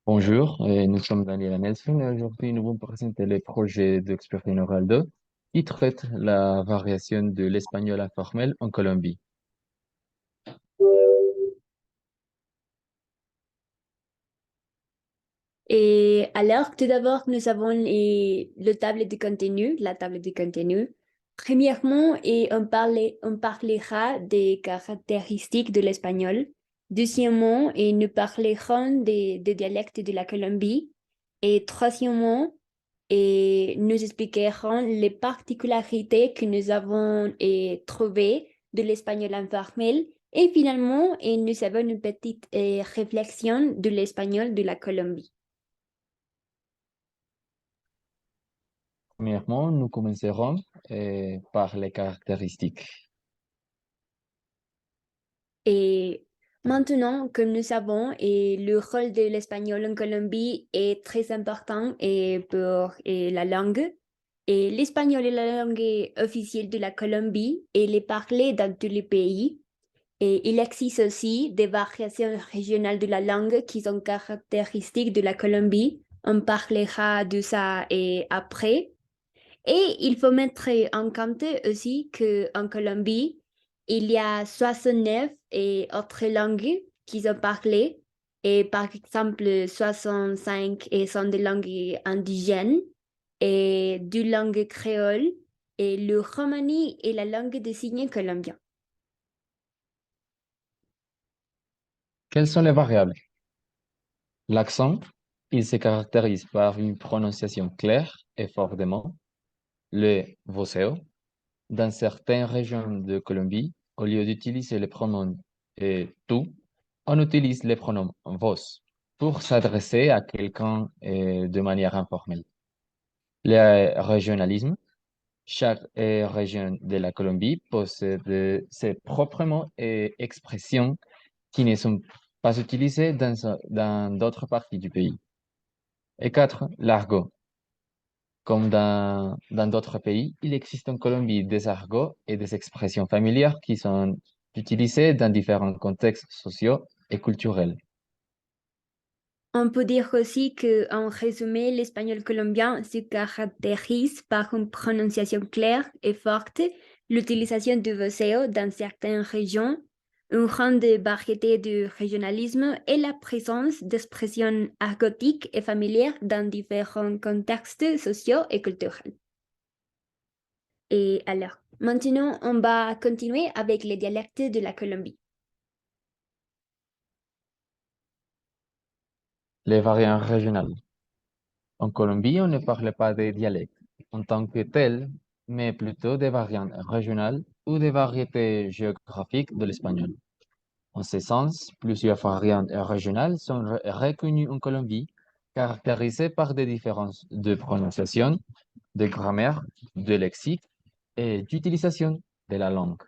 Bonjour, nous sommes Daniel et Nelson et aujourd'hui nous vous présenter le projet d'Expertise Oral 2 qui traite la variation de l'espagnol informel en Colombie. Et alors, tout d'abord, nous avons le table de contenu, la table de contenu. Premièrement, on parlera des caractéristiques de l'espagnol. Deuxièmement, nous parlerons des dialectes de la Colombie. Et troisièmement, nous expliquerons les particularités que nous avons trouvées de l'espagnol informel. Et finalement, nous avons une petite réflexion de l'espagnol de la Colombie. Premièrement, nous commencerons par les caractéristiques. Et maintenant, comme nous savons, le rôle de l'espagnol en Colombie est très important pour la langue. Et l'espagnol est la langue officielle de la Colombie et elle est parlée dans tous les pays. Et il existe aussi des variations régionales de la langue qui sont caractéristiques de la Colombie. On parlera de ça après. Et il faut mettre en compte aussi qu'en Colombie, il y a 69 autres langues qui sont parlées. Et par exemple, 65 sont des langues indigènes et deux langues créoles et le romani est la langue des signes colombiens. Quelles sont les variables? L'accent, il se caractérise par une prononciation claire et forte des mots. Le voceo, dans certaines régions de Colombie, au lieu d'utiliser les pronoms tu, on utilise les pronoms vos pour s'adresser à quelqu'un de manière informelle. Le régionalisme, chaque région de la Colombie possède ses propres mots et expressions qui ne sont pas utilisées dans d'autres parties du pays. Et quatre, l'argot. Comme dans d'autres pays, il existe en Colombie des argots et des expressions familières qui sont utilisées dans différents contextes sociaux et culturels. On peut dire aussi qu'en résumé, l'espagnol colombien se caractérise par une prononciation claire et forte, l'utilisation du voceo dans certaines régions, une grande variété de régionalisme et la présence d'expressions argotiques et familières dans différents contextes sociaux et culturels. Et alors, maintenant, on va continuer avec les dialectes de la Colombie. Les variantes régionales. En Colombie, on ne parle pas des dialectes en tant que tels, mais plutôt des variantes régionales ou des variétés géographiques de l'espagnol. En ce sens, plusieurs variantes régionales sont reconnues en Colombie, caractérisées par des différences de prononciation, de grammaire, de lexique et d'utilisation de la langue.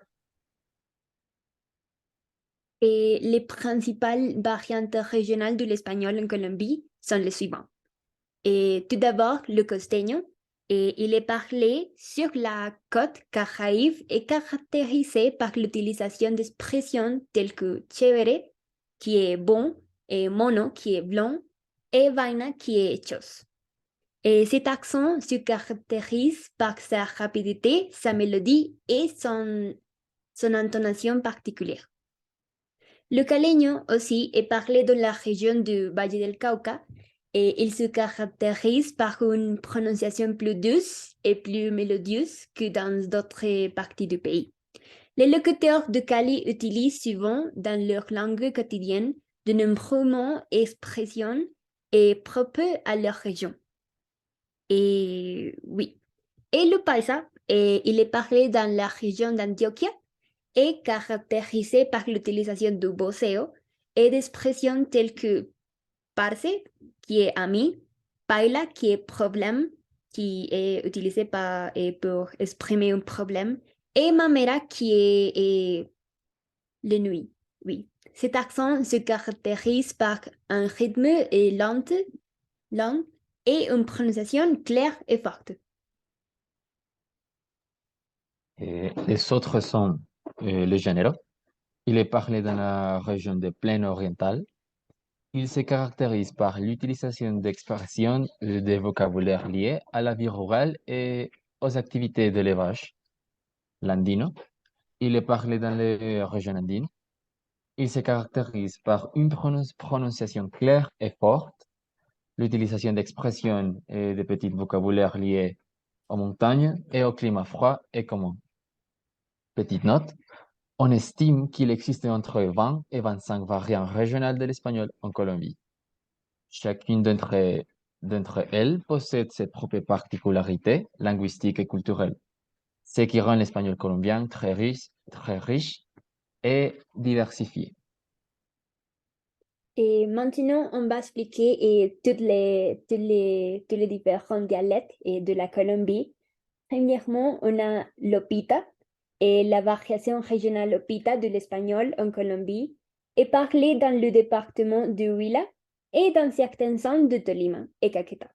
Et les principales variantes régionales de l'espagnol en Colombie sont les suivantes. Et tout d'abord, le costeño. Et il est parlé sur la côte caraïbe et caractérisé par l'utilisation d'expressions telles que chévere, qui est bon, et mono, qui est blanc, et vaina, qui est hechos. Et cet accent se caractérise par sa rapidité, sa mélodie et son intonation particulière. Le caleño aussi est parlé dans la région du Valle del Cauca et il se caractérise par une prononciation plus douce et plus mélodieuse que dans d'autres parties du pays. Les locuteurs de Cali utilisent souvent dans leur langue quotidienne de nombreux mots et expressions et propres à leur région. Et oui. Et le paisa, il est parlé dans la région d'Antioquia est caractérisé par l'utilisation du voceo et d'expressions telles que parce, qui est ami, paila, qui est problème, qui est utilisé pour exprimer un problème, et mamera, qui est le nuit. Oui. Cet accent se caractérise par un rythme lent et une prononciation claire et forte. Et les autres sont le género. Il est parlé dans la région de plaine orientale. Il se caractérise par l'utilisation d'expressions et de vocabulaire liés à la vie rurale et aux activités d'élevage. L'andino, il est parlé dans les régions andines. Il se caractérise par une prononciation claire et forte, l'utilisation d'expressions et de petits vocabulaires liés aux montagnes et au climat froid et commun. Petite note, on estime qu'il existe entre 20 et 25 variantes régionales de l'espagnol en Colombie. Chacune d'entre elles possède ses propres particularités linguistiques et culturelles, ce qui rend l'espagnol colombien très riche et diversifié. Et maintenant, on va expliquer tous les différents dialectes de la Colombie. Premièrement, on a l'Opita, et la variation régionale Opita de l'espagnol en Colombie est parlée dans le département de Huila et dans certaines zones de Tolima et Caquetá.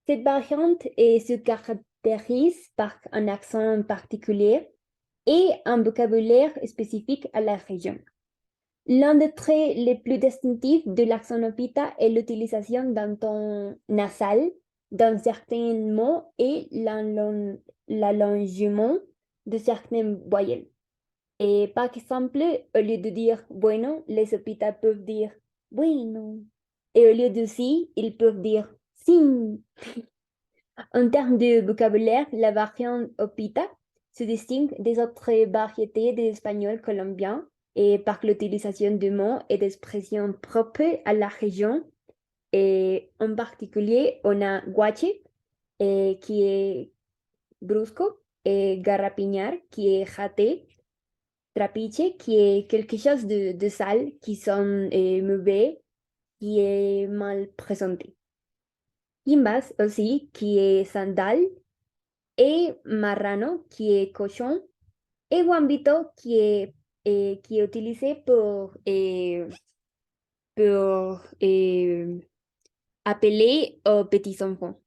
Cette variante se caractérise par un accent particulier et un vocabulaire spécifique à la région. L'un des traits les plus distinctifs de l'accent opita est l'utilisation d'un ton nasal dans certains mots et l'allongement de certaines voyelles. Et par exemple, au lieu de dire bueno, les opitas peuvent dire bueno. Et au lieu de si, ils peuvent dire sin. En termes de vocabulaire, la variante opita se distingue des autres variétés d'espagnol colombien et par l'utilisation de mots et d'expressions propres à la région. Et en particulier, on a guache, qui est brusco, et garrapiñar, qui est raté, trapiche, qui est quelque chose de sale, qui sont mauvais, qui est mal présenté. Quimbas aussi, qui est sandal, et marrano, qui est cochon, et guambito, qui est utilisé pour appeler aux petits enfants.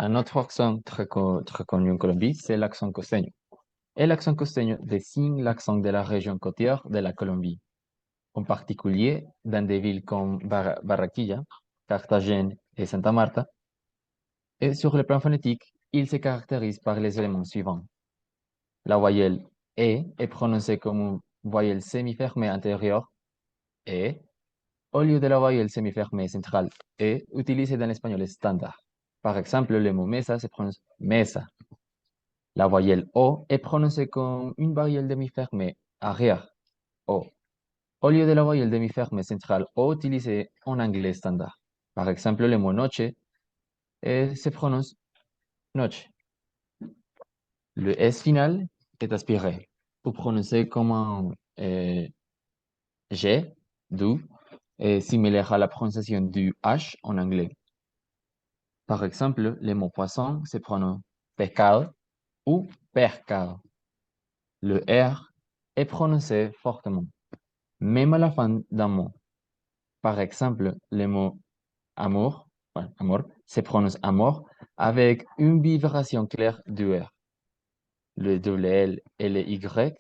Un autre accent très connu en Colombie, c'est l'accent costeño. Et l'accent costeño désigne l'accent de la région côtière de la Colombie, en particulier dans des villes comme Barranquilla, Cartagena et Santa Marta. Et sur le plan phonétique, il se caractérise par les éléments suivants. La voyelle E est prononcée comme une voyelle semi-fermée antérieure E, au lieu de la voyelle semi-fermée centrale E utilisée dans l'espagnol standard. Par exemple, le mot mesa se prononce mesa. La voyelle O est prononcée comme une voyelle demi-fermée arrière O, au lieu de la voyelle demi-fermée centrale O utilisée en anglais standard. Par exemple, le mot noche se prononce noche. Le S final est aspiré ou prononcé comme un G, du, similaire à la prononciation du H en anglais. Par exemple, le mot poisson se prononce pescado ou percado. Le R est prononcé fortement, même à la fin d'un mot. Par exemple, le mot amour, amour, se prononce amour avec une vibration claire du R. Le L et le Y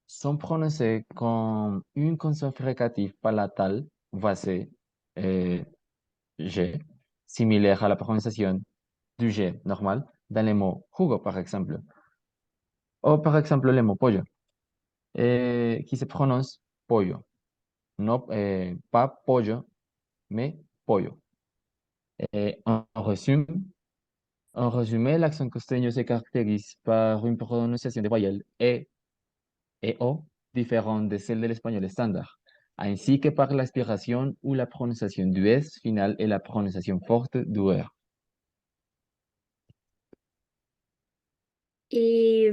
sont prononcés comme une consonne fricative palatale voisée G, similaire à la prononciation du G normal dans les mots jugo, par exemple. Ou par exemple, le mot pollo, qui se prononce pollo. Non, pas pollo, mais pollo. En résumé, l'accent costeño se caractérise par une prononciation des voyelles et O différente de celle de l'espagnol standard, ainsi que par l'aspiration ou la prononciation du S final et la prononciation forte du R. Et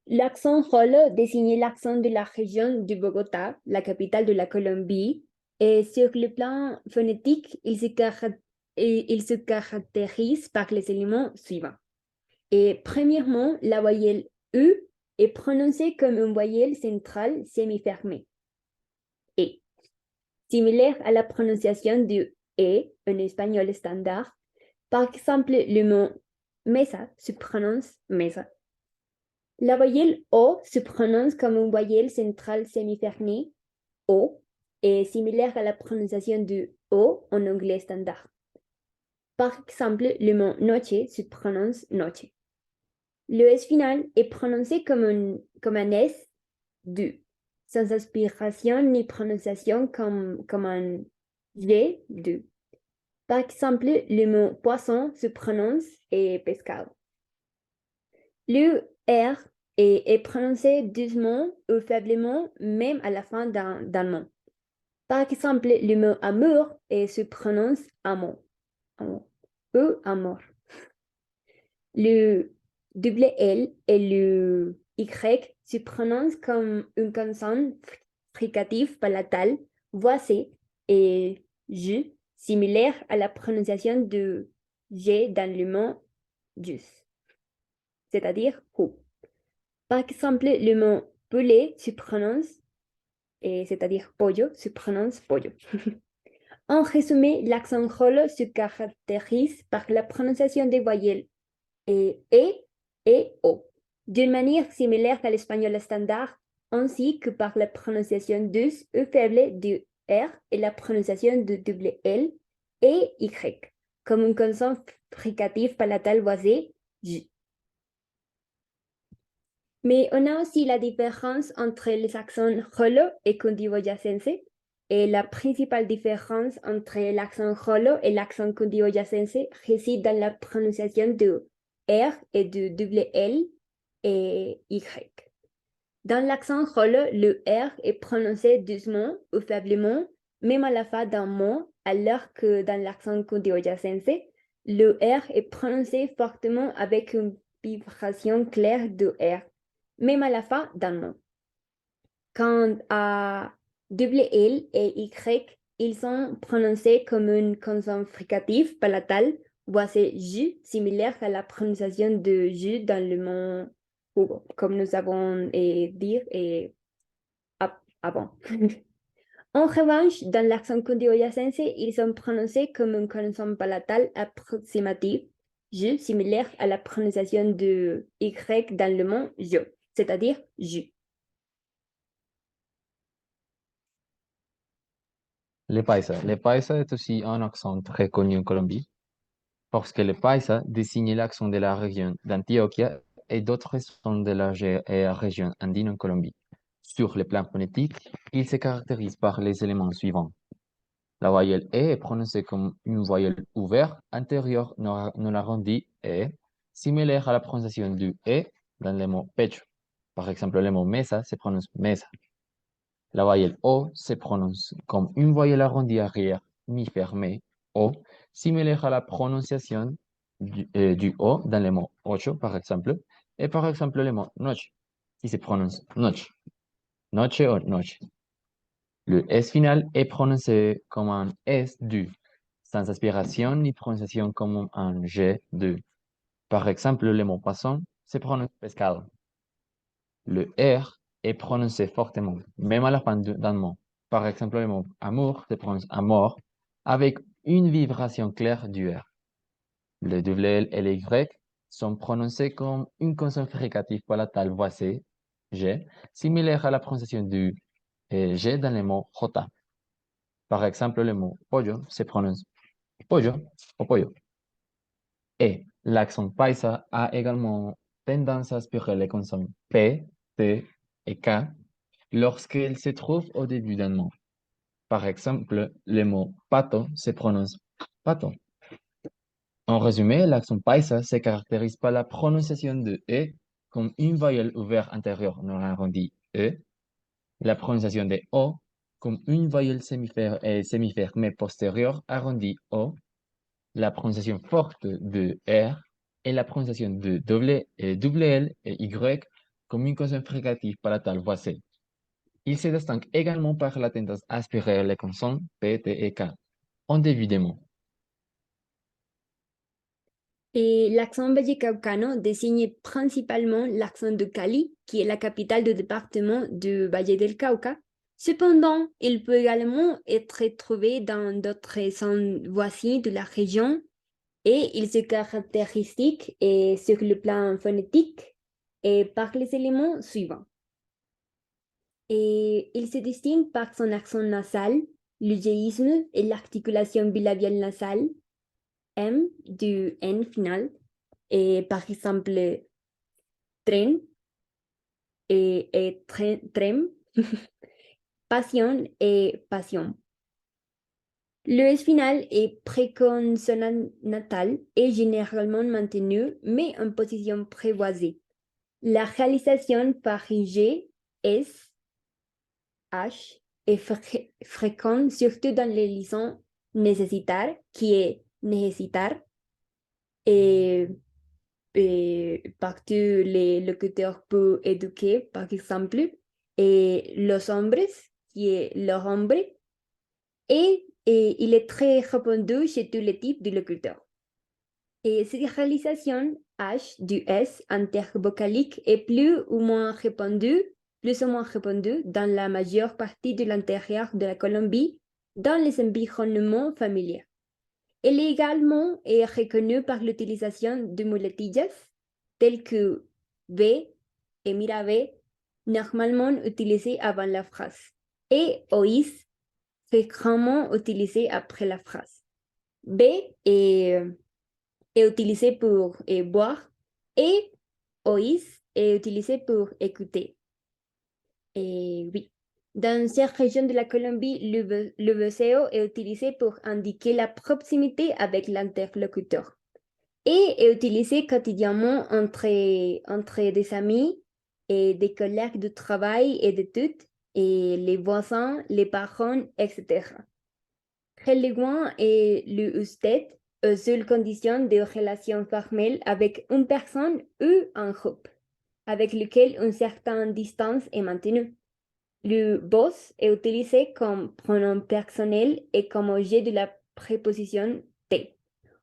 l'accent rolo désigne l'accent de la région de Bogota, la capitale de la Colombie. Et sur le plan phonétique, il se caractérise par les éléments suivants. Et premièrement, la voyelle E est prononcée comme une voyelle centrale semi-fermée. Et, similaire à la prononciation du E en espagnol standard, par exemple, le mot mesa se prononce mesa. La voyelle O se prononce comme une voyelle centrale semi-fermée, O, et similaire à la prononciation du O en anglais standard. Par exemple, le mot noche se prononce noche. Le S final est prononcé comme un S du, sans aspiration ni prononciation comme un G du. Par exemple, le mot poisson se prononce et pescado. Le R est prononcé doucement ou faiblement, même à la fin d'un mot. Par exemple, le mot amour se prononce amour. Ou amour. Le double L et le Y se prononcent comme une consonne fricative palatale, voicée et J, similaire à la prononciation de G dans le mot jus, c'est-à-dire who. Par exemple, le mot poulet se prononce, c'est-à-dire pollo, se prononce pollo. En résumé, l'accent rolo se caractérise par la prononciation des voyelles et O, d'une manière similaire à l'espagnol standard, ainsi que par la prononciation douce ou faible du R et la prononciation de double L et Y, comme une consonne fricative palatale voisée J. Mais on a aussi la différence entre les accents rolo et condivoyacense. Et la principale différence entre l'accent rolo et l'accent condivoyacense réside dans la prononciation du R et du double L et Y. Dans l'accent rolo, le R est prononcé doucement ou faiblement, même à la fin d'un mot, alors que dans l'accent condivoyacense, le R est prononcé fortement avec une vibration claire du R, même à la fin d'un mot. Quant à double L et Y, ils sont prononcés comme une consonne fricative palatale, voici J, similaire à la prononciation de J dans le mot Hugo, comme nous avons dit avant. En revanche, dans l'accent condivoyacense, ils sont prononcés comme une consonne palatale approximative, J, similaire à la prononciation de Y dans le mot je, c'est-à-dire J. Le paisa. Le paisa est aussi un accent très connu en Colombie parce que le paisa désigne l'accent de la région d'Antioquia et d'autres sons de la région andine en Colombie. Sur le plan phonétique, il se caractérise par les éléments suivants. La voyelle E est prononcée comme une voyelle ouverte antérieure non arrondie et similaire à la prononciation du E dans le mot pecho. Par exemple, le mot mesa se prononce mesa. La voyelle O se prononce comme une voyelle arrondie arrière mi-fermée O, similaire à la prononciation du O dans le mot ocho, par exemple, et par exemple le mot noche, qui se prononce noche, noche o noche. Le S final est prononcé comme un S du, sans aspiration ni prononciation comme un G de. Par exemple, le mot poisson se prononce pescado. Le R est prononcé fortement, même à la fin d'un mot. Par exemple, le mot amour se prononce amour avec une vibration claire du R. Le W et le Y sont prononcés comme une consonne fricative palatale voicée, G, similaire à la prononciation du G dans le mot J. Par exemple, le mot pollo se prononce pollo o pollo. Et l'accent paisa a également tendance à aspirer les consonnes P, T et K lorsqu'il se trouve au début d'un mot. Par exemple, le mot pato se prononce pato. En résumé, l'accent paisa se caractérise par la prononciation de E comme une voyelle ouverte antérieure non arrondie E, la prononciation de O comme une voyelle semi-fermée postérieure arrondie O, la prononciation forte de R et la prononciation de double L et Y comme une consonne fricative palatale voicée. Il se distingue également par la tendance à aspirer les consonnes P, T et K en début des mots. Et l'accent vallecaucano désigne principalement l'accent de Cali, qui est la capitale du département du Valle del Cauca. Cependant, il peut également être trouvé dans d'autres zones voisines de la région et il se caractérise et sur le plan phonétique et par les éléments suivants. Et il se distingue par son accent nasal, l'eugéisme et l'articulation bilabiale nasale, M du N final, et par exemple, tren et trem, passion et passion. Le S final est préconsonant natal et généralement maintenu, mais en position prévoisée. La réalisation par G, S, H est fréquente surtout dans les liaisons nécessitaires, qui est nécessitaire, et, partout les locuteurs peu éduqués, par exemple, et los hombres, qui est leur hombre, et il est très répandu chez tous les types de locuteurs. Et cette réalisation H du S intervocalique est plus ou moins répandue dans la majeure partie de l'intérieur de la Colombie, dans les environnements familiers. Elle est également reconnue par l'utilisation de muletillas telles que ve et mira ve, normalement utilisées avant la phrase, et oís, fréquemment utilisées après la phrase. B est utilisé pour boire et oís est utilisé pour écouter. Et oui, dans cette région de la Colombie, le voceo est utilisé pour indiquer la proximité avec l'interlocuteur et est utilisé quotidiennement entre des amis et des collègues de travail et d'études et les voisins, les parents, etc. Reléguant est le usted aux seules conditions de relation formelle avec une personne ou un groupe, avec lequel une certaine distance est maintenue. Le vos est utilisé comme pronom personnel et comme objet de la préposition te,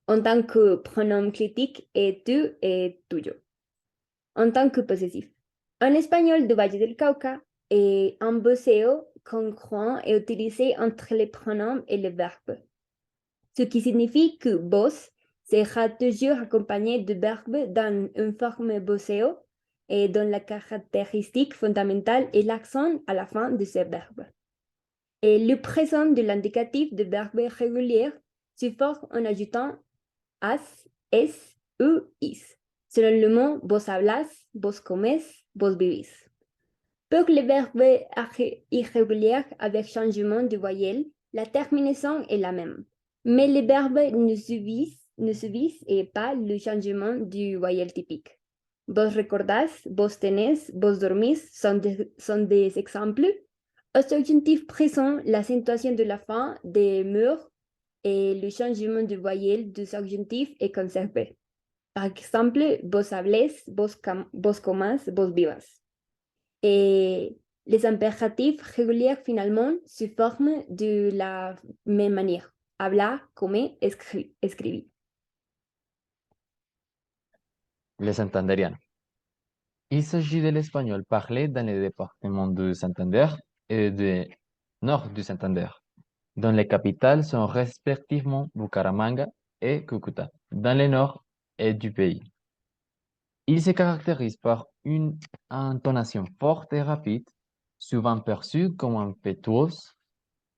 en tant que pronom critique et tu et tuyo, en tant que possessif. En espagnol du Valle del Cauca, un voceo congruent est utilisé entre les pronoms et le verbe, ce qui signifie que vos sera toujours accompagné de verbe dans une forme voceo et dont la caractéristique fondamentale est l'accent à la fin de ce verbe. Et le présent de l'indicatif de verbe régulier se forme en ajoutant as, es ou is, selon le mot vos hablas, vos comes, vos vivís. Pour les verbes irréguliers avec changement de voyelle, la terminaison est la même, mais les verbes ne subissent pas le changement du voyelle typique. Vos recordás, vos tenés, vos dormís sont des exemples. Au subjonctif présent, l'accentuation de la fin demeure et le changement de voyelle du subjonctif est conservé. Par exemple, vos hables, vos comas, vos vivas. Et les impératifs réguliers finalement se forment de la même manière. Habla, come, escribir. Les santanderianos. Il s'agit de l'espagnol parlé dans le département du Santander et du nord du Santander, dont les capitales sont respectivement Bucaramanga et Cúcuta, dans le nord et du pays. Il se caractérise par une intonation forte et rapide, souvent perçue comme impétueuse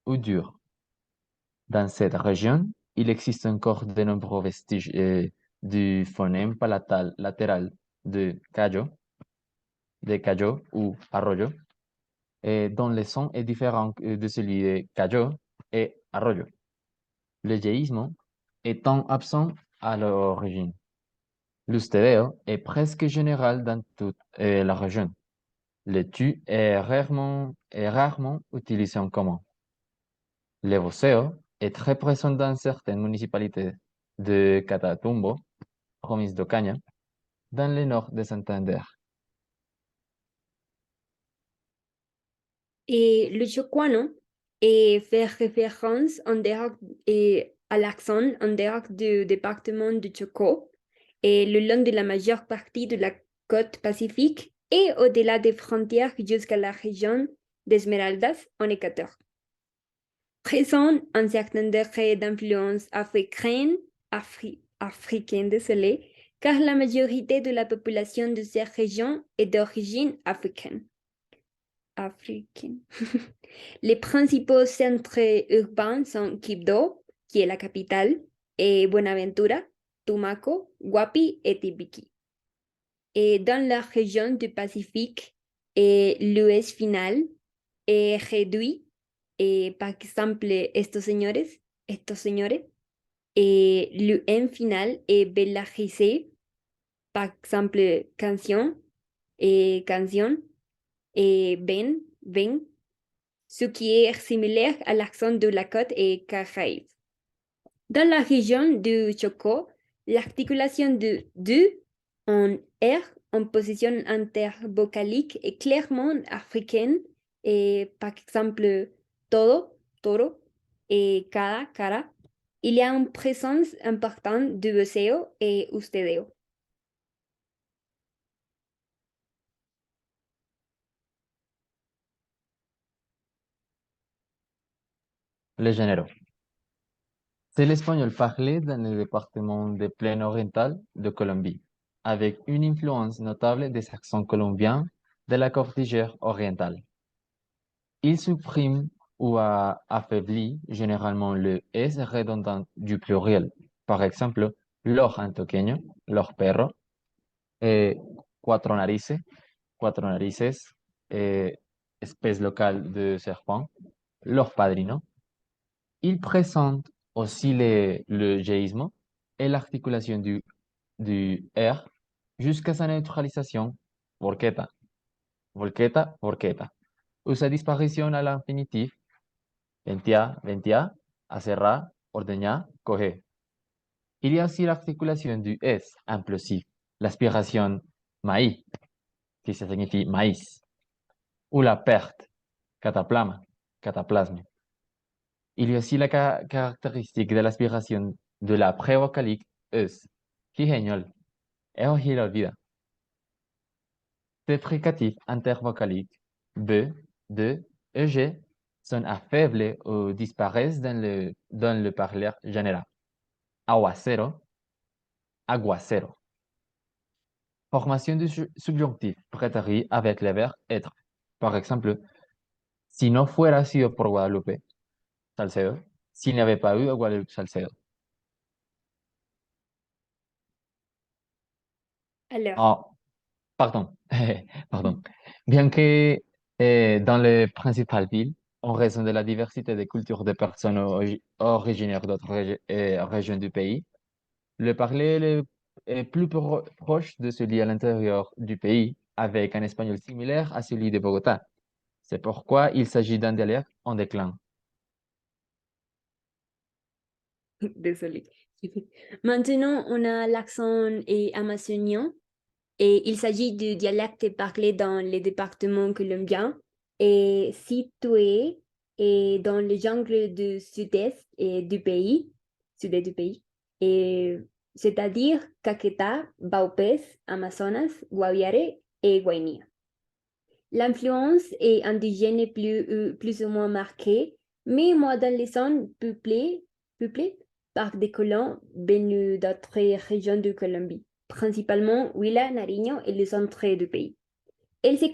ou dure. Dans cette région, il existe encore de nombreux vestiges du phonème palatal latéral de cayo ou arroyo, dont le son est différent de celui de cayo et arroyo. Le yeísmo étant absent à l'origine. L'ustedeo est presque général dans toute la région. Le tu est rarement utilisé en commun. Le voceo est très présent dans certaines municipalités de Catatumbo, province d'Ocaña, dans le nord de Santander. Et le chocuano fait référence à l'accent en dehors du département du Chocó et le long de la majeure partie de la côte pacifique et au-delà des frontières jusqu'à la région d'Esmeraldas en Équateur. Présent un certain degré d'influence africaine, car la majorité de la population de cette région est d'origine africaine. Les principaux centres urbains sont Quibdó, qui est la capitale, et Buenaventura, Tumaco, Guapi et Tibiquí. Et dans la région du Pacifique, l'US final est réduit, et par exemple, estos señores, et l'UM final est belagisé, par exemple, canción, et ven, ce qui est similaire à l'accent de la côte et Caraïbes. Dans la région du Chocó, l'articulation de du en R en position intervocalique est clairement africaine, et par exemple todo, toro, et cara, cara. Il y a une présence importante de voceo et ustedeo. Les généraux. C'est l'espagnol parlé dans le département de Plaine orientale de Colombie, avec une influence notable des accents colombiens de la cordillère orientale. Il supprime ou affaiblit généralement le S redondant du pluriel. Par exemple, los antioqueños, los perros, eh, cuatro narices, cuatro narices, espèce locale de serpent, los padrinos. Il présente aussi le jéisme et l'articulation du R jusqu'à sa neutralisation, volqueta, volqueta, volqueta, ou sa disparition à l'infinitif, ventia, ventia, acerra, ordeña, coger. Il y a aussi l'articulation du S implosif, l'aspiration maïs, qui signifie maïs, ou la perte, cataplama, cataplasme. Il y a aussi la caractéristique de l'aspiration de la prévocalique eus, qui génial, et aussi la olvida. Ces fricatifs intervocaliques B, de et G sont affaiblés ou disparaissent dans le parleur général. Aguacero, aguacero. Formation du subjonctif prétérit avec le verbe être. Par exemple, si no fuera sido por Guadalupe, Salcedo, s'il n'y avait pas eu Guadalupe Salcedo. Alors, Ah, pardon, pardon. Bien que dans les principales villes, en raison de la diversité des cultures des personnes originaires d'autres régions du pays, le parler est plus proche de celui à l'intérieur du pays, avec un espagnol similaire à celui de Bogota. C'est pourquoi il s'agit d'un dialecte en déclin. désolé. Maintenant, on a l'accent amazonien, et il s'agit du dialecte parlé dans les départements colombiens et situé dans le jungle du sud-est sud-est du pays, et c'est-à-dire Caquetá, Baupés, Amazonas, Guaviare et Guainía. L'influence est indigène plus ou moins marquée, mais moins dans les zones peuplées par des colons venus d'autres régions de Colombie, principalement Huila, Nariño et le centre du pays. Elle s'est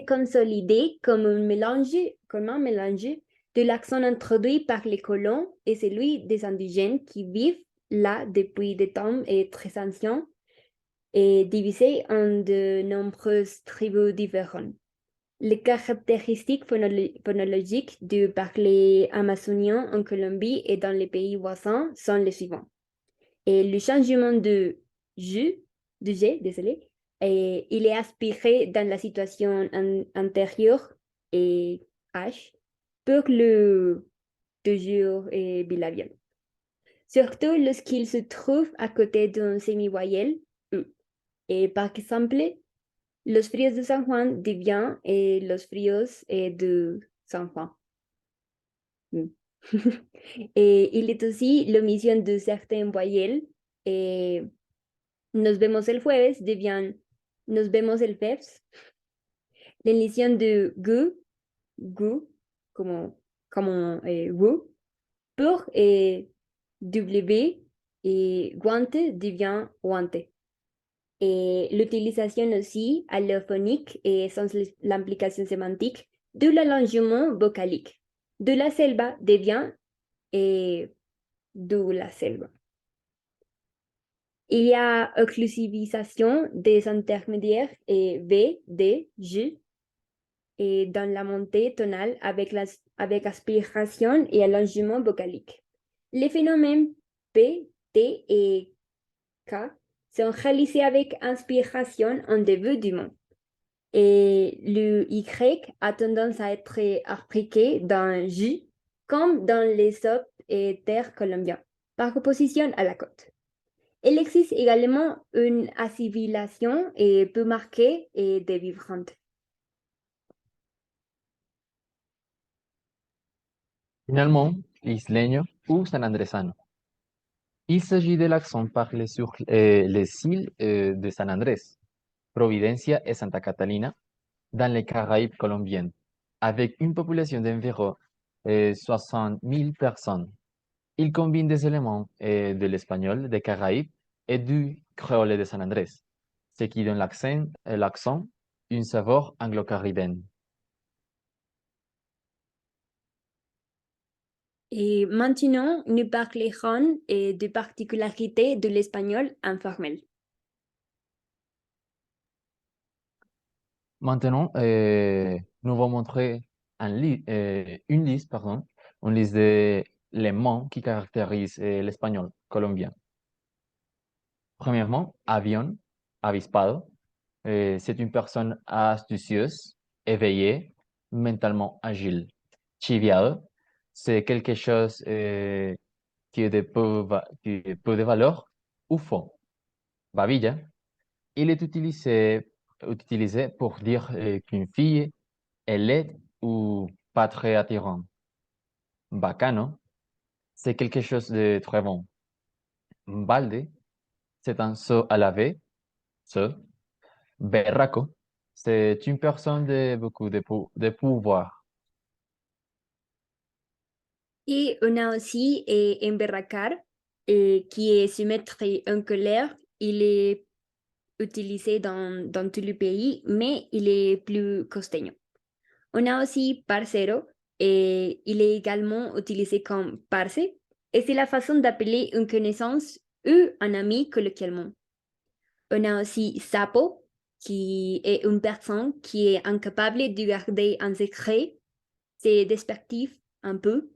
consolidée comme un mélange de l'accent introduit par les colons et celui des indigènes qui vivent là depuis des temps très anciens, et divisés en de nombreuses tribus différentes. Les caractéristiques phonologiques du parler amazonien en Colombie et dans les pays voisins sont les suivants. Et le changement de G, désolé, il est aspiré dans la situation antérieure et H pour le toujours et bilabial. Surtout lorsqu'il se trouve à côté d'un semi-voyelle E. Et par exemple, los fríos de San Juan devient los fríos de San Juan. Et il est aussi l'omission de certaines voyelles. Et nos vemos el jueves devient nos vemos el jueves. L'émission de gu, comme gu, pour W et guante devient guante. Et l'utilisation aussi allophonique et sans l'implication sémantique de l'allongement vocalique. De la selva devient et de la selva. Il y a occlusivisation des intermédiaires et V, D, J et dans la montée tonale avec aspiration et allongement vocalique. Les phénomènes P, T et K sont réalisés avec inspiration en début du mot. Et le Y a tendance à être appliqué dans J comme dans les autres et terres colombiens, par opposition à la côte. Il existe également une assimilation et peu marquée et des vibrantes. Finalement, isleño ou sanandresano. Il s'agit de l'accent parlé sur les îles de San Andrés, Providencia et Santa Catalina, dans les Caraïbes colombiennes, avec une population d'environ 60 000 personnes. Il combine des éléments de l'espagnol des Caraïbes et du créole de San Andrés, ce qui donne l'accent une saveur anglo-caribéenne. Et maintenant, nous parlerons des particularités de l'espagnol informel. Maintenant, nous allons montrer une liste, une liste de les mots qui caractérisent l'espagnol colombien. Premièrement, avión, avispado. C'est une personne astucieuse, éveillée, mentalement agile. Chiviado, c'est quelque chose qui est qui est peu de valeur ou faux. Babilla, il est utilisé pour dire qu'une fille est laide ou pas très attirante. Bacano, c'est quelque chose de très bon. Balde, c'est un seau à laver, seau. Berraco, c'est une personne de beaucoup de pouvoir. Et on a aussi emberracar, qui est se mettre en colère. Il est utilisé dans tout le pays, mais il est plus costeño. On a aussi parcero, et il est également utilisé comme parce, et c'est la façon d'appeler une connaissance ou un ami colloquialement. On a aussi sapo, qui est une personne qui est incapable de garder un secret. C'est despectif un peu.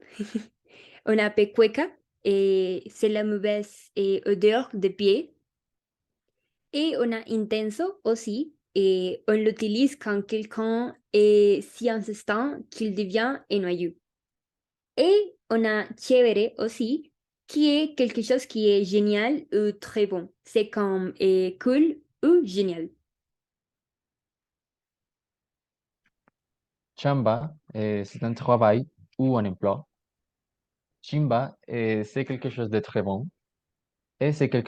On a pecueca, et c'est la mauvaise odeur de pied. Et on a intenso aussi, et on l'utilise quand quelqu'un est si insistant qu'il devient ennuyeux. Et on a chévere aussi, qui est quelque chose qui est génial ou très bon. C'est comme cool ou génial. Chamba, c'est un travail ou un emploi. Chimba, c'est quelque chose de très bon. Et c'est peut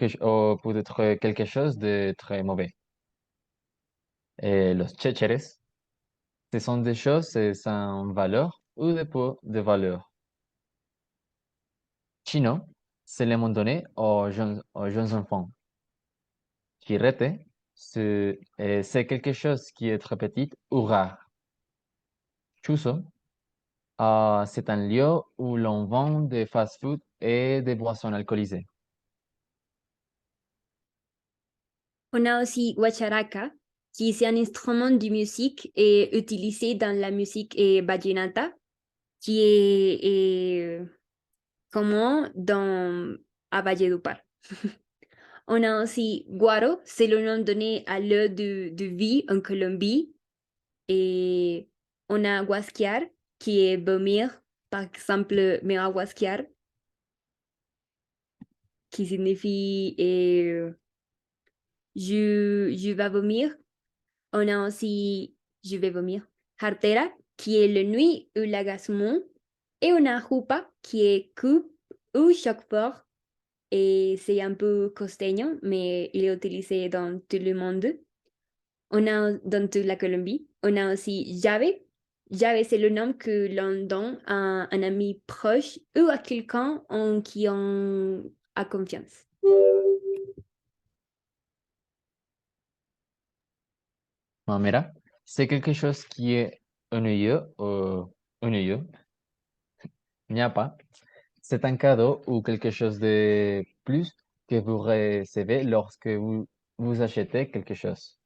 être quelque chose de très mauvais. Et los chécheres, ce sont des choses sans valeur ou de peu de valeur. Chino, c'est le nom donné aux jeunes enfants. Chirrete, c'est quelque chose qui est très petit ou rare. Chuzo, c'est un lieu où l'on vend des fast-food et des boissons alcoolisées. On a aussi guacharaca, qui est un instrument de musique et utilisé dans la musique vallenata, qui est commun à Valledupar. On a aussi guaro, c'est le nom donné à l'eau de vie en Colombie. Et on a guasquear, qui est vomir, par exemple, me va a guasquear, qui signifie je vais vomir. On a aussi je vais vomir. Jartera, qui est le nuit ou l'agacement. Et on a jupa, qui est coupe ou choc fort. Et c'est un peu costeño, mais il est utilisé dans tout le monde. On a dans toute la Colombie. On a aussi llave. Llave, c'est le nom que l'on donne à un ami proche ou à quelqu'un en qui on à confiance. Bon, mira, c'est quelque chose qui est ennuyeux, il n'y a pas. C'est un cadeau ou quelque chose de plus que vous recevez lorsque vous achetez quelque chose.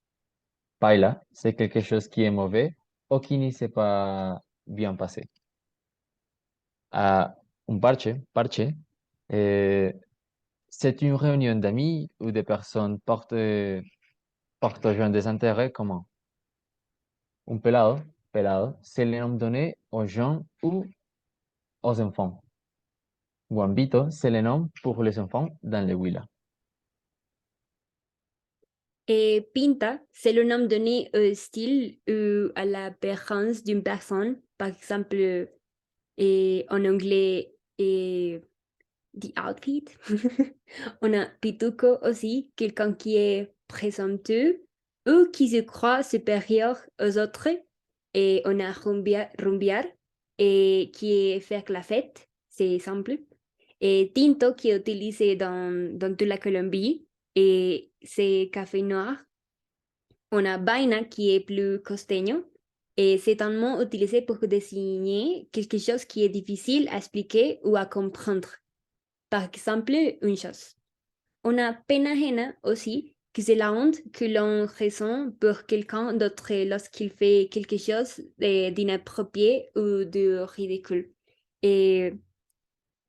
Paella, c'est quelque chose qui est mauvais ou qui ne s'est pas bien passé. Ah, un parche, euh, c'est une réunion d'amis ou de personnes partageant des intérêts communs. Un pelado, c'est le nom donné aux gens ou aux enfants. Guambito, c'est le nom pour les enfants dans le Huila. Et pinta, c'est le nom donné au style ou à l'apparence d'une personne. Par exemple, en anglais, the outfit. On a pituco aussi, quelqu'un qui est présomptueux ou qui se croit supérieur aux autres. Et on a rumbiar, et qui est faire la fête, c'est simple. Et tinto, qui est utilisé dans toute la Colombie, et c'est café noir. On a vaina, qui est plus costeño, et c'est un mot utilisé pour désigner quelque chose qui est difficile à expliquer ou à comprendre. Par exemple, une chose. On a pena ajena aussi, que c'est la honte que l'on ressent pour quelqu'un d'autre lorsqu'il fait quelque chose d'inapproprié ou de ridicule. Et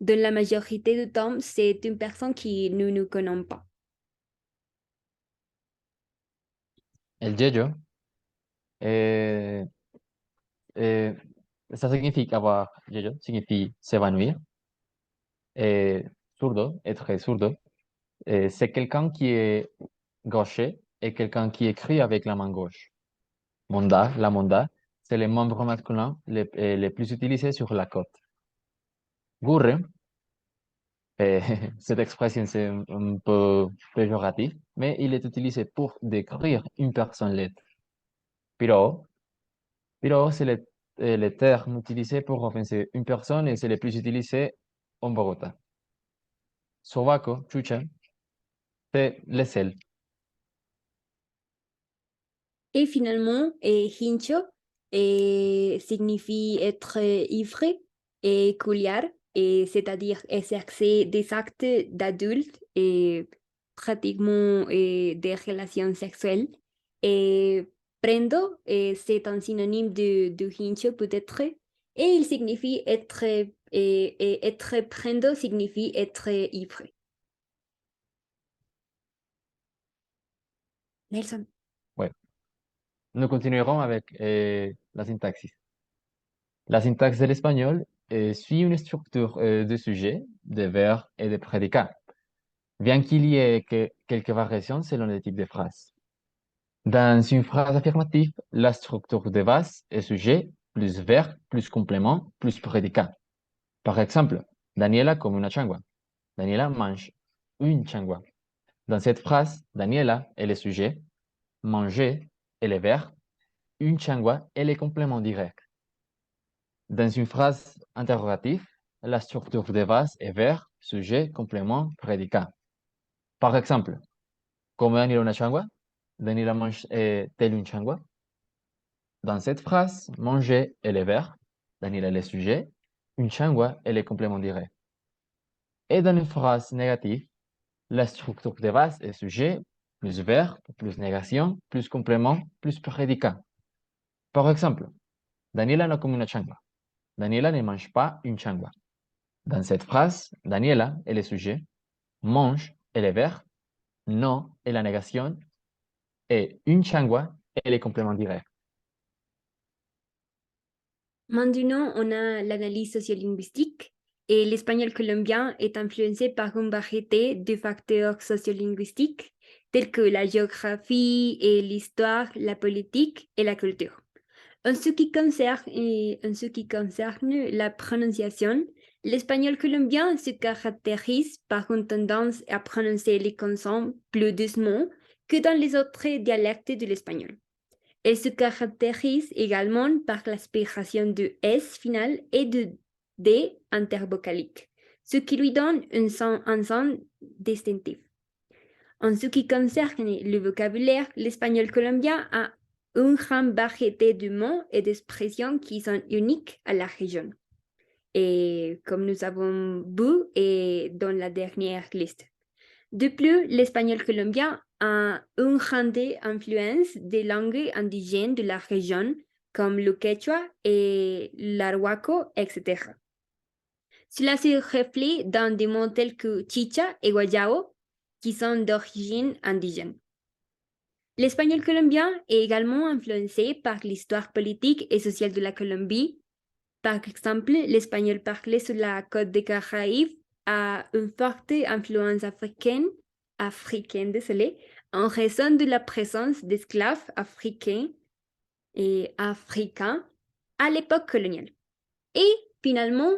dans la majorité du temps, c'est une personne qui ne nous connaît pas. El yeyo, eh, eh, ça signifie avoir yeyo, signifie s'évanouir. Et sourdo, être sourdo, c'est quelqu'un qui est gaucher et quelqu'un qui écrit avec la main gauche. La monda, c'est le membre masculin le plus utilisé sur la côte. Gourre, cette expression c'est un peu péjoratif, mais il est utilisé pour décrire une personne laide. Piro, piro c'est le terme utilisé pour offenser une personne et c'est le plus utilisé en Bogotá. Sobaco, chucha, c'est le sel. Et finalement, hincho signifie être ivre et couliar, et c'est-à-dire exercer des actes d'adultes et pratiquement des relations sexuelles. Et prendo, c'est un synonyme de hincho peut-être, et il signifie être, et être prendo signifie être ivre. Nelson. Ouais. Nous continuerons avec la syntaxe. La syntaxe de l'espagnol suit une structure de sujet, de verbe et de prédicat, bien qu'il y ait quelques variations selon le type de phrase. Dans une phrase affirmative, la structure de base est sujet, plus verbe, plus complément, plus prédicat. Par exemple, Daniela come una changua. Daniela mange une changua. Dans cette phrase, Daniela est le sujet, manger est le verbe, une changua est le complément direct. Dans une phrase interrogative, la structure de base est verbe, sujet, complément, prédicat. Par exemple, come Daniela una changua? Daniela mange tel une changua? Dans cette phrase, manger est le verbe, Daniela est le sujet, une changua est le complément direct. Et dans une phrase négative, la structure de base est sujet, plus verbe, plus négation, plus complément, plus prédicat. Par exemple, Daniela no come una changua. Daniela ne mange pas une changua. Dans cette phrase, Daniela est le sujet, mange est le verbe, no est la négation et une changua est le complément direct. Maintenant, on a l'analyse sociolinguistique, et l'espagnol colombien est influencé par une variété de facteurs sociolinguistiques tels que la géographie et l'histoire, la politique et la culture. En ce qui concerne la prononciation, l'espagnol colombien se caractérise par une tendance à prononcer les consonnes plus doucement que dans les autres dialectes de l'espagnol. Elle se caractérise également par l'aspiration de S final et de D intervocalique, ce qui lui donne un son distinctif. En ce qui concerne le vocabulaire, l'espagnol colombien a une grande variété de mots et d'expressions qui sont uniques à la région. Et comme nous avons vu et dans la dernière liste. De plus, l'espagnol colombien a une grande influence des langues indigènes de la région, comme le quechua et l'arhuaco, etc. Cela se reflète dans des mots tels que chicha et guayabo, qui sont d'origine indigène. L'espagnol colombien est également influencé par l'histoire politique et sociale de la Colombie. Par exemple, l'espagnol parlé sur la côte des Caraïbes a une forte influence africaine, en raison de la présence d'esclaves africains et africains à l'époque coloniale. Et finalement,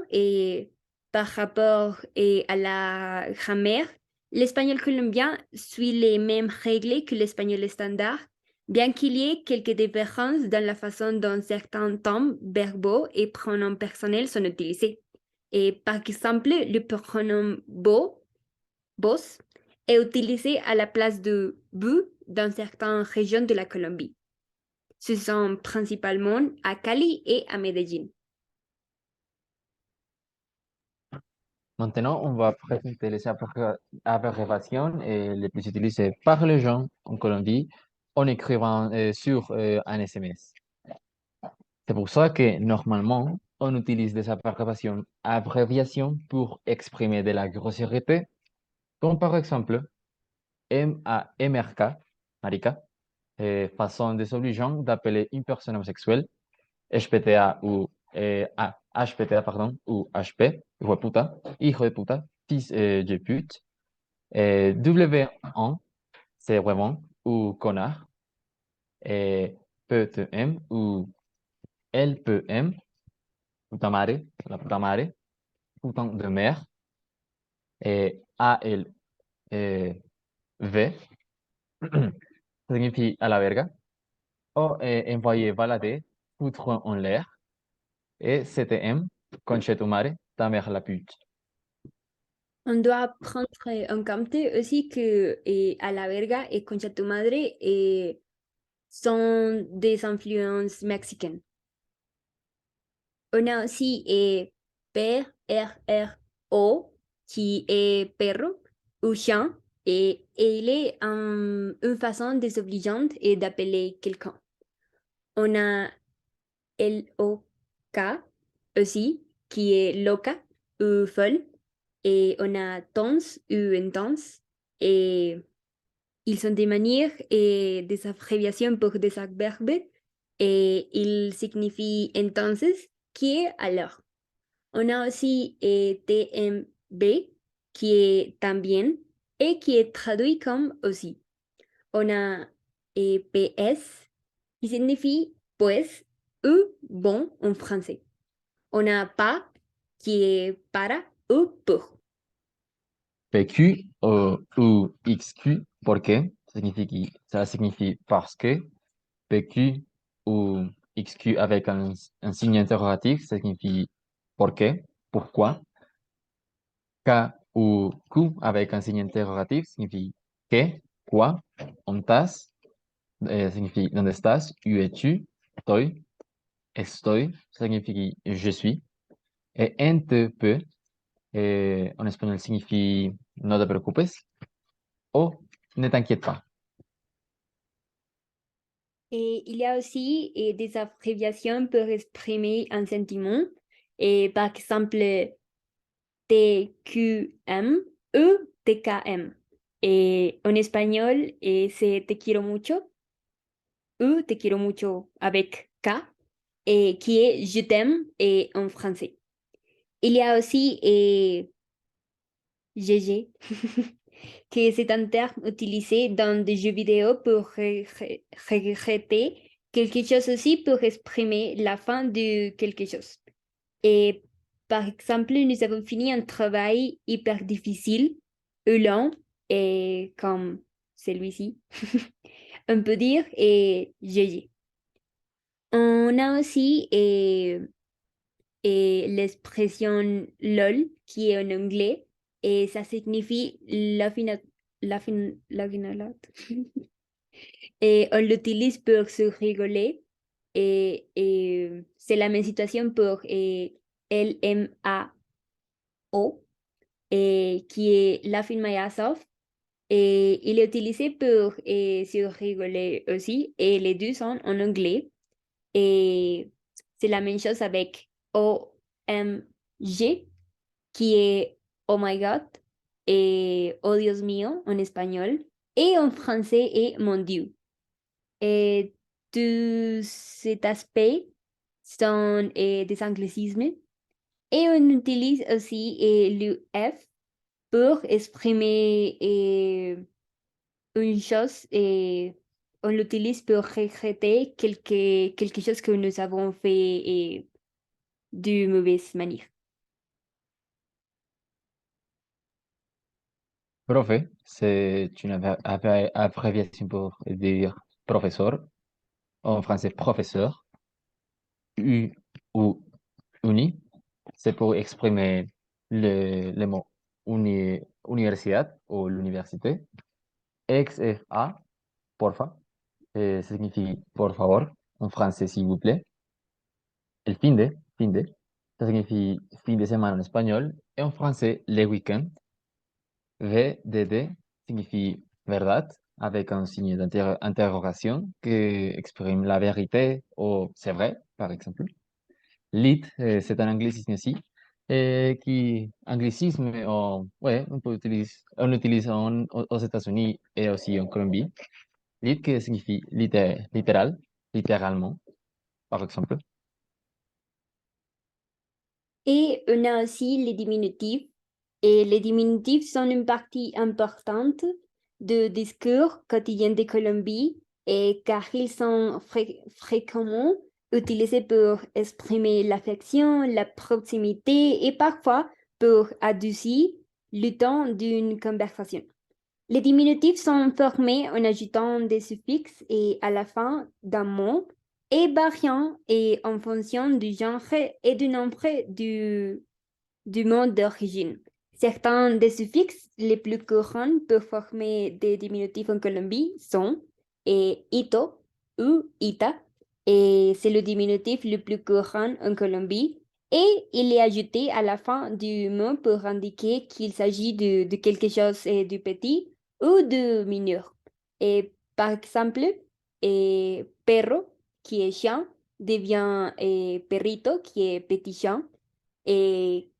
par rapport à la grammaire, l'espagnol colombien suit les mêmes règles que l'espagnol standard, bien qu'il y ait quelques différences dans la façon dont certains temps verbaux et pronoms personnels sont utilisés. Et par exemple, le pronom vos est utilisé à la place de vous dans certaines régions de la Colombie. Ce sont principalement à Cali et à Medellín. Maintenant, on va présenter les abréviations les plus utilisées par les gens en Colombie en écrivant sur un SMS. C'est pour ça que normalement, on utilise des abréviations pour exprimer de la grossièreté, comme par exemple MAMRK, marica, façon désobligeante d'appeler une personne homosexuelle, HPTA ou HPTA, pardon, ou HP, hijo de puta, fils de pute, W1, c'est vraiment, ou connard, et PTM ou LPM, puta madre, la puta madre, putain de mère, et ALV, ça signifie à la verga, ou envoyer balader, foutre en l'air, et CTM, conche tu madre, ta mère la pute. On doit prendre en compte aussi que à la verga et concha tu madre sont des influences mexicaines. On a aussi PRRO qui est perro ou chien et il est une façon désobligeante et d'appeler quelqu'un. On a LOK aussi qui est loca ou folle. Et on a tons ou intense. Et ils sont des manières et des abréviations pour des adverbes. Et ils signifient entonces, qui est alors. On a aussi TMB, qui est también, et qui est traduit comme aussi. On a PS, qui signifie pues ou bon en français. On a pas, qui est para ou pour. PQ ou XQ, porque, ça signifie parce que. PQ ou XQ avec un signe interrogatif, ça signifie pourquoi, pourquoi. K ou Q avec un signe interrogatif signifie que, quoi. ¿Ontas? Signifie ¿dónde estás? Où es-tu? Estoy, ça signifie je suis. Et NTP, en espagnol signifie no te preocupes o ne t'inquiète pas. Et il y a aussi des abréviations pour exprimer un sentiment. Et par exemple, TQM ou TKM. Et en espagnol, c'est te quiero mucho ou te quiero mucho avec K, et qui est je t'aime et en français. Il y a aussi GG, que c'est un terme utilisé dans des jeux vidéo pour regretter quelque chose aussi pour exprimer la fin de quelque chose. Et par exemple, nous avons fini un travail hyper difficile, ou long, et comme celui-ci, on peut dire GG. On a aussi et l'expression lol qui est en anglais et ça signifie la finalade. Et on l'utilise pour se rigoler et c'est la même situation pour LMAO qui est Laughing My Ass Off. Et il est utilisé pour se rigoler aussi et les deux sont en anglais. Et c'est la même chose avec OMG qui est Oh my God et Oh Dios mío en espagnol et en français est Mon Dieu. Et tous cet aspect sont des anglicismes et on utilise aussi le F pour exprimer une chose et on l'utilise pour regretter quelque chose que nous avons fait de mauvaise manière. Profe, c'est une abréviation pour dire professeur, en français professeur, U ou uni, c'est pour exprimer le mot universidad ou l'université. XFA, porfa, signifie por favor, en français s'il vous plaît. El fin de, ça signifie fin de semaine en espagnol, et en français, les week-ends. VDD signifie verdad, avec un signe d'interrogation qui exprime la vérité ou c'est vrai, par exemple. Lit, c'est un anglicisme aussi, anglicisme, ouais, on utilise aux États-Unis et aussi en Colombie. Lit qui signifie littéral, littéralement, par exemple. Et on a aussi les diminutifs. Et les diminutifs sont une partie importante du discours quotidien de Colombie et car ils sont fréquemment utilisés pour exprimer l'affection, la proximité et parfois pour adoucir le temps d'une conversation. Les diminutifs sont formés en ajoutant des suffixes et à la fin d'un mot et variant et en fonction du genre et du nombre du mot d'origine. Certains des suffixes les plus courants pour former des diminutifs en Colombie sont ito ou ita, et c'est le diminutif le plus courant en Colombie, et il est ajouté à la fin du mot pour indiquer qu'il s'agit de quelque chose de petit ou de mineur. Et par exemple, perro, qui est chien, devient perrito, qui est petit chien.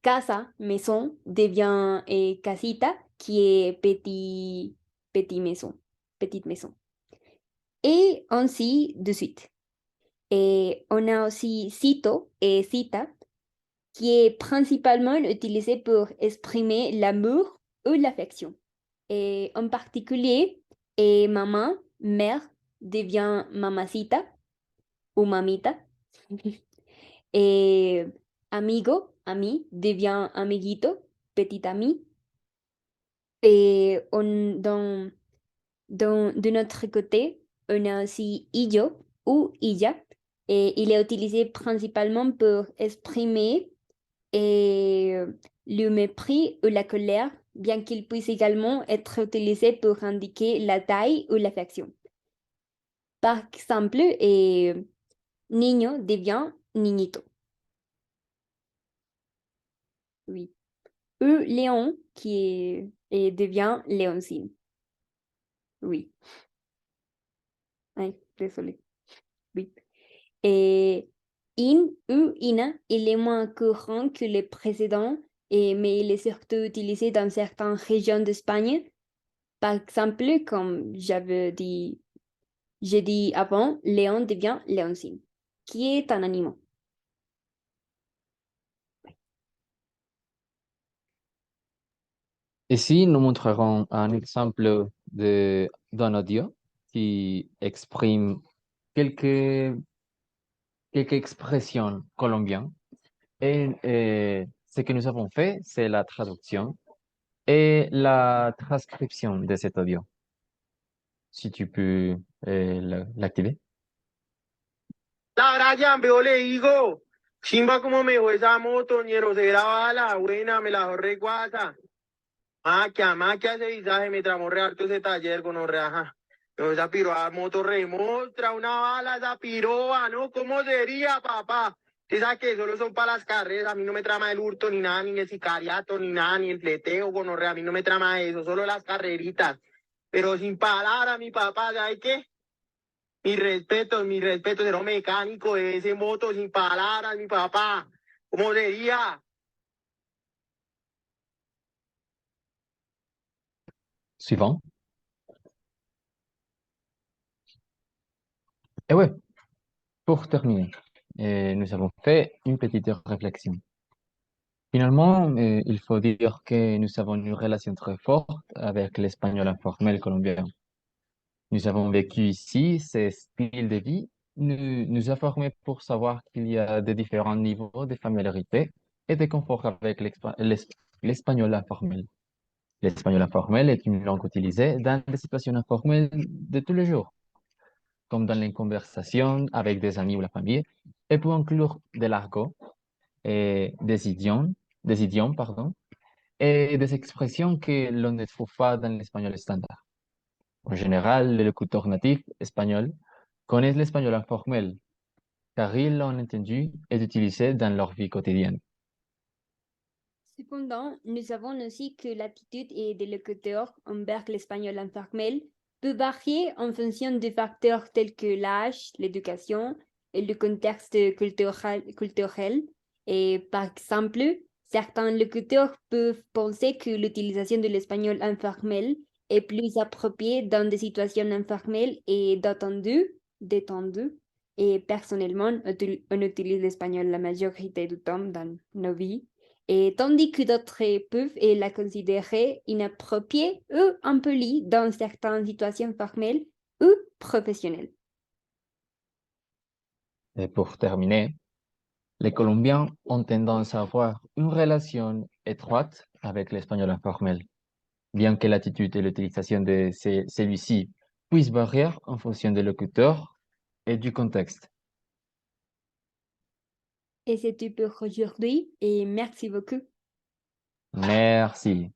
Casa, maison, devient casita, qui est petit maison, petite maison. Et ainsi de suite. Et on a aussi cito et cita, qui est principalement utilisé pour exprimer l'amour ou l'affection. Et en particulier, maman, mère, devient mamacita ou mamita. Et amigo, ami, devient amiguito, petit ami. Et de notre côté, on a aussi illo ou illa. Et il est utilisé principalement pour exprimer le mépris ou la colère, bien qu'il puisse également être utilisé pour indiquer la taille ou l'affection. Par exemple, niño devient niñito. Oui. Léon et devient Léoncine. Oui. Ay, désolé. Oui. Et in ou ina, il est moins courant que les précédents, mais il est surtout utilisé dans certaines régions d'Espagne. Par exemple, comme j'ai dit avant, Léon devient Léoncine, qui est un animal. Ici, nous montrerons un exemple d'un audio qui exprime quelques, quelques expressions colombiennes. Et ce que nous avons fait, c'est la traduction et la transcription de cet audio. Si tu peux l'activer. La Brian, veo, le digo, Chimba como me dejó esa moto, ñero, será bala, buena, me la dejó re guasa. Maquia ese visaje, me tramó re harto ese taller con reaja. No, esa piroa moto remostra, una bala, esa piroa, ¿no? ¿Cómo sería, papá? Usted sabe que solo son para las carreras, a mí no me trama el hurto ni nada, ni el sicariato, ni nada, ni el fleteo, gonorrea, a mí no me trama eso, solo las carreritas. Pero sin palabra, mi papá, ¿sabe qué? Mi respeto, ser un mecánico de ese moto sin palabras, mi papá. ¿Cómo sería? Suivant. Et ouais, pour terminer, nous avons fait une petite réflexion. Finalement, il faut dire que nous avons une relation très forte avec l'espagnol informel colombien. Nous avons vécu ici ces styles de vie, nous a formés pour savoir qu'il y a des différents niveaux de familiarité et de confort avec l'espagnol informel. L'espagnol informel est une langue utilisée dans des situations informelles de tous les jours, comme dans les conversations avec des amis ou la famille, et peut inclure de l'argot et des idiomes, pardon, et des expressions que l'on ne trouve pas dans l'espagnol standard. En général, les locuteurs natifs espagnols connaissent l'espagnol informel, car ils l'ont entendu et utilisé dans leur vie quotidienne. Cependant, nous savons aussi que l'attitude des locuteurs envers l'espagnol informel peut varier en fonction de facteurs tels que l'âge, l'éducation et le contexte culturel. Et par exemple, certains locuteurs peuvent penser que l'utilisation de l'espagnol informel est plus appropriée dans des situations informelles et détendues. Et personnellement, on utilise l'espagnol la majorité du temps dans nos vies. Et tandis que d'autres peuvent la considérer inappropriée ou impolie dans certaines situations formelles ou professionnelles. Et pour terminer, les Colombiens ont tendance à avoir une relation étroite avec l'espagnol informel, bien que l'attitude et l'utilisation de celui-ci puissent varier en fonction des locuteurs et du contexte. Et c'est tout pour aujourd'hui et merci beaucoup. Merci.